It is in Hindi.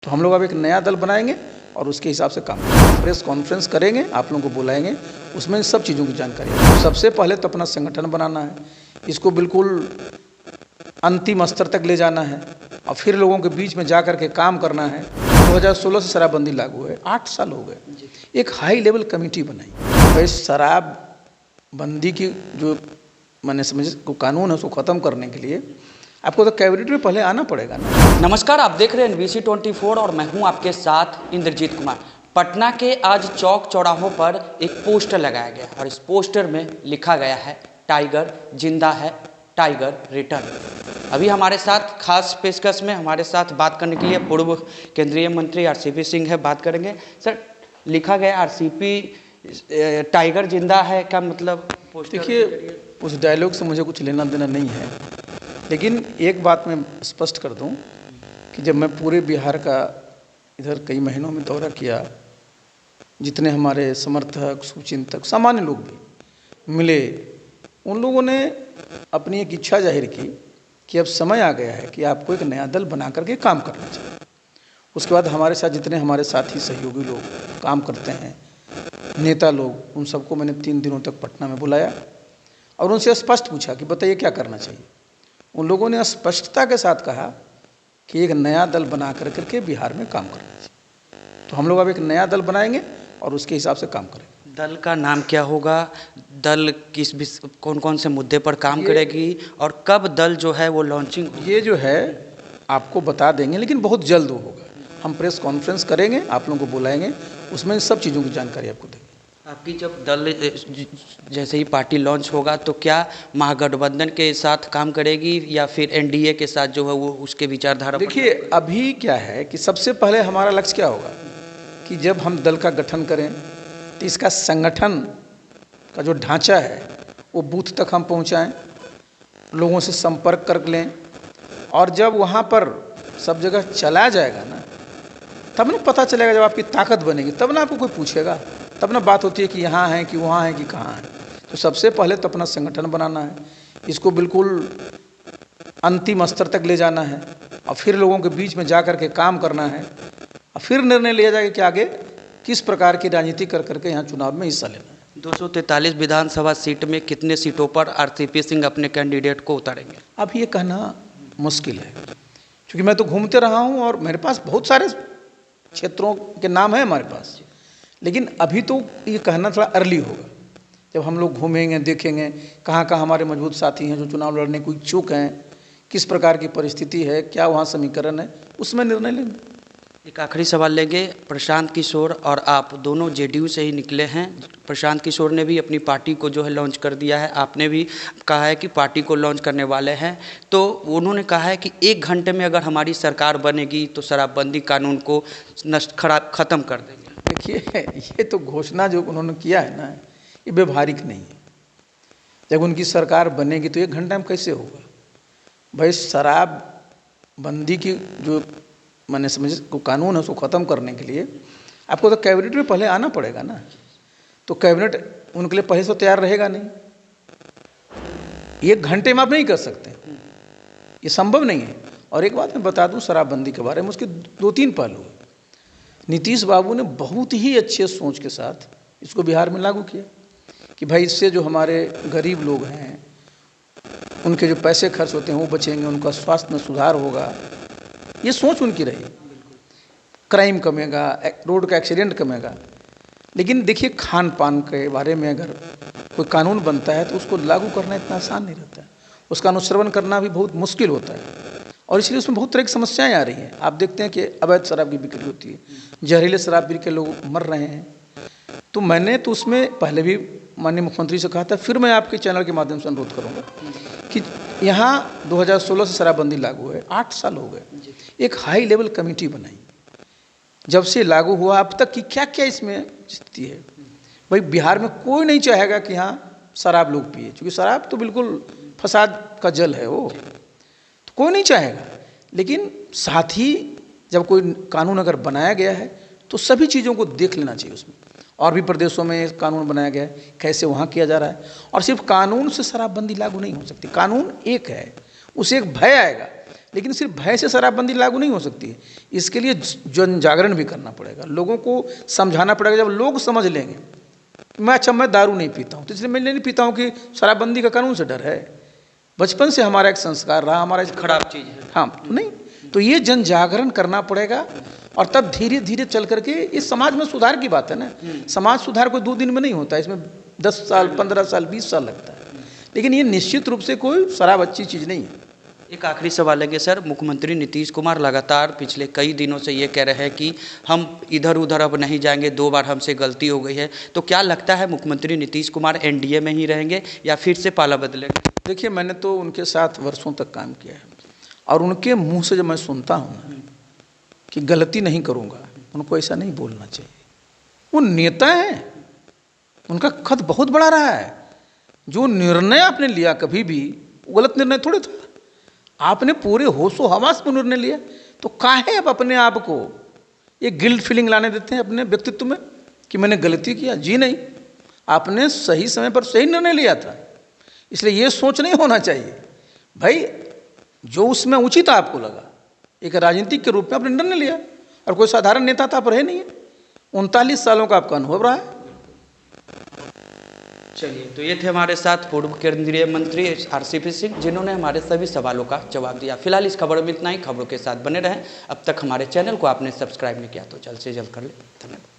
तो हम लोग अब एक नया दल बनाएंगे और उसके हिसाब से काम करेंगे। प्रेस कॉन्फ्रेंस करेंगे, आप लोगों को बुलाएंगे, उसमें सब चीज़ों की जानकारी है। सबसे पहले तो अपना संगठन बनाना है, इसको बिल्कुल अंतिम स्तर तक ले जाना है और फिर लोगों के बीच में जा कर के काम करना है। 2016 से शराबबंदी लागू है, 8 साल हो गए। एक हाई लेवल कमेटी बनाई, भाई शराबबंदी की जो मैंने समझ को कानून है उसको ख़त्म करने के लिए आपको तो कैबिनेट में पहले आना पड़ेगा ना। नमस्कार, आप देख रहे हैं NBC 24 और मैं हूं आपके साथ इंद्रजीत कुमार। पटना के आज चौक चौराहों पर एक पोस्टर लगाया गया और इस पोस्टर में लिखा गया है टाइगर जिंदा है, टाइगर रिटर्न। अभी हमारे साथ खास पेशकश में हमारे साथ बात करने के लिए पूर्व केंद्रीय मंत्री RCP सिंह है। बात करेंगे। सर, लिखा गया RCP टाइगर जिंदा है, क्या मतलब? देखिए, उस डायलॉग से मुझे कुछ लेना देना नहीं है, लेकिन एक बात मैं स्पष्ट कर दूं कि जब मैं पूरे बिहार का इधर कई महीनों में दौरा किया, जितने हमारे समर्थक, शुभचिंतक, सामान्य लोग भी मिले, उन लोगों ने अपनी एक इच्छा जाहिर की कि अब समय आ गया है कि आपको एक नया दल बना करके काम करना चाहिए। उसके बाद हमारे साथ जितने हमारे साथी सहयोगी लोग काम करते हैं, नेता लोग, उन सबको मैंने 3 दिनों तक पटना में बुलाया और उनसे स्पष्ट पूछा कि बताइए क्या करना चाहिए। उन लोगों ने स्पष्टता के साथ कहा कि एक नया दल बना करके बिहार में काम करना चाहिए। तो हम लोग अब एक नया दल बनाएंगे और उसके हिसाब से काम करेंगे। दल का नाम क्या होगा? दल कौन कौन से मुद्दे पर काम करेगी और कब दल जो है वो लॉन्चिंग? ये जो है आपको बता देंगे, लेकिन बहुत जल्द होगा। हम प्रेस कॉन्फ्रेंस करेंगे, आप लोगों को बुलाएंगे, उसमें सब चीज़ों की जानकारी आपको देंगे। आपकी जब दल जैसे ही पार्टी लॉन्च होगा तो क्या महागठबंधन के साथ काम करेगी या फिर NDA के साथ जो है वो उसके विचारधारा? देखिए, अभी क्या है कि सबसे पहले हमारा लक्ष्य क्या होगा कि जब हम दल का गठन करें तो इसका संगठन का जो ढांचा है वो बूथ तक हम पहुंचाएं, लोगों से संपर्क कर लें, और जब वहाँ पर सब जगह चला जाएगा ना, तब ना पता चलेगा, जब आपकी ताकत बनेगी तब ना आपको कोई पूछेगा, तब ना बात होती है कि यहाँ है कि वहाँ है कि कहाँ है। तो सबसे पहले तो अपना संगठन बनाना है, इसको बिल्कुल अंतिम स्तर तक ले जाना है और फिर लोगों के बीच में जा कर के काम करना है और फिर निर्णय लिया जाएगा कि आगे किस प्रकार की राजनीति कर करके यहाँ चुनाव में हिस्सा लेना है। 243 विधानसभा सीट में कितने सीटों पर RCP सिंह अपने कैंडिडेट को उतारेंगे? अब ये कहना मुश्किल है, क्योंकि मैं तो घूमते रहा हूँ और मेरे पास बहुत सारे क्षेत्रों के नाम है हमारे पास, लेकिन अभी तो ये कहना थोड़ा अर्ली होगा। जब हम लोग घूमेंगे, देखेंगे कहाँ कहाँ हमारे मजबूत साथी हैं जो चुनाव लड़ने को इच्छुक हैं, किस प्रकार की परिस्थिति है, क्या वहाँ समीकरण है, उसमें निर्णय लेंगे। एक आखिरी सवाल लेंगे। प्रशांत किशोर और आप दोनों JDU से ही निकले हैं। प्रशांत किशोर ने भी अपनी पार्टी को जो है लॉन्च कर दिया है, आपने भी कहा है कि पार्टी को लॉन्च करने वाले हैं। तो उन्होंने कहा है कि 1 घंटे में अगर हमारी सरकार बनेगी तो शराबबंदी कानून को ख़त्म कर देंगे। देखिए, ये तो घोषणा जो उन्होंने किया है ना, ये व्यवहारिक नहीं है। जब उनकी सरकार बनेगी तो 1 घंटा में कैसे होगा? भाई शराबबंदी की जो मैंने समझ को कानून है उसको ख़त्म करने के लिए आपको तो कैबिनेट में पहले आना पड़ेगा ना। तो कैबिनेट उनके लिए पहले से तैयार रहेगा नहीं, 1 घंटे में आप नहीं कर सकते, ये संभव नहीं है। और एक बात मैं बता दूं शराबबंदी के बारे में, उसके 2-3 पहलू हैं। नीतीश बाबू ने बहुत ही अच्छे सोच के साथ इसको बिहार में लागू किया कि भाई इससे जो हमारे गरीब लोग हैं उनके जो पैसे खर्च होते हैं वो बचेंगे, उनका स्वास्थ्य में सुधार होगा, ये सोच उनकी रही। क्राइम कमेगा, रोड का एक्सीडेंट कमेगा। लेकिन देखिए, खान पान के बारे में अगर कोई कानून बनता है तो उसको लागू करना इतना आसान नहीं रहता है, उसका अनुश्रवण करना भी बहुत मुश्किल होता है, और इसलिए उसमें बहुत तरह की समस्याएं आ रही हैं। आप देखते हैं कि अवैध शराब की बिक्री होती है, जहरीले शराब पी के लोग मर रहे हैं। तो मैंने तो उसमें पहले भी माननीय मुख्यमंत्री से कहा था, फिर मैं आपके चैनल के माध्यम से अनुरोध करूँगा कि यहाँ 2016 से शराबबंदी लागू है, 8 साल हो गए। एक हाई लेवल कमेटी बनाई, जब से लागू हुआ अब तक की क्या क्या इसमें स्थिति है। भाई बिहार में कोई नहीं चाहेगा कि यहाँ शराब लोग पिए, क्योंकि शराब तो बिल्कुल फसाद का जल है, वो तो कोई नहीं चाहेगा। लेकिन साथ ही जब कोई कानून अगर बनाया गया है तो सभी चीज़ों को देख लेना चाहिए। उसमें और भी प्रदेशों में कानून बनाया गया है, कैसे वहाँ किया जा रहा है। और सिर्फ कानून से शराबबंदी लागू नहीं हो सकती। कानून एक है, उसे एक भय आएगा, लेकिन सिर्फ भय से शराबबंदी लागू नहीं हो सकती है, इसके लिए जन जागरण भी करना पड़ेगा, लोगों को समझाना पड़ेगा। जब लोग समझ लेंगे मैं दारू नहीं पीता हूँ तो इसलिए मैं नहीं पीता हूँ कि शराबबंदी का कानून से डर है, बचपन से हमारा एक संस्कार रहा, हमारा खराब चीज़ है। हाँ, नहीं तो ये जन जागरण करना पड़ेगा और तब धीरे धीरे चल करके इस समाज में सुधार की बात है ना। समाज सुधार कोई 2 दिन में नहीं होता, इसमें 10 साल 15 साल 20 साल लगता है, लेकिन ये निश्चित रूप से कोई शराब अच्छी चीज़ नहीं है। एक आखिरी सवाल है कि सर, मुख्यमंत्री नीतीश कुमार लगातार पिछले कई दिनों से ये कह रहे हैं कि हम इधर उधर अब नहीं जाएंगे, 2 बार हमसे गलती हो गई है, तो क्या लगता है मुख्यमंत्री नीतीश कुमार एनडीए में ही रहेंगे या फिर से पाला बदलेंगे? देखिए, मैंने तो उनके साथ वर्षों तक काम किया है और उनके मुंह से जब मैं सुनता हूँ ना कि गलती नहीं करूँगा, उनको ऐसा नहीं बोलना चाहिए। वो नेता हैं, उनका कद बहुत बड़ा रहा है, जो निर्णय आपने लिया कभी भी गलत निर्णय थोड़े था, आपने पूरे होशो हवास में निर्णय लिया, तो काहे आप अपने आप को एक गिल्ट फीलिंग लाने देते हैं अपने व्यक्तित्व में कि मैंने गलती किया? जी नहीं, आपने सही समय पर सही निर्णय लिया था, इसलिए ये सोच नहीं होना चाहिए भाई जो उसमें उचित आपको लगा, एक राजनीतिक के रूप में आपने निर्णय लिया और कोई साधारण नेता तो आप रहे नहीं है, 39 सालों का आपका अनुभव रहा है। चलिए, तो ये थे हमारे साथ पूर्व केंद्रीय मंत्री आरसीपी सिंह, जिन्होंने हमारे सभी सवालों का जवाब दिया। फिलहाल इस खबरों में इतना ही, खबरों के साथ बने रहें। अब तक हमारे चैनल को आपने सब्सक्राइब नहीं किया तो जल्द से जल्द कर ले। धन्यवाद।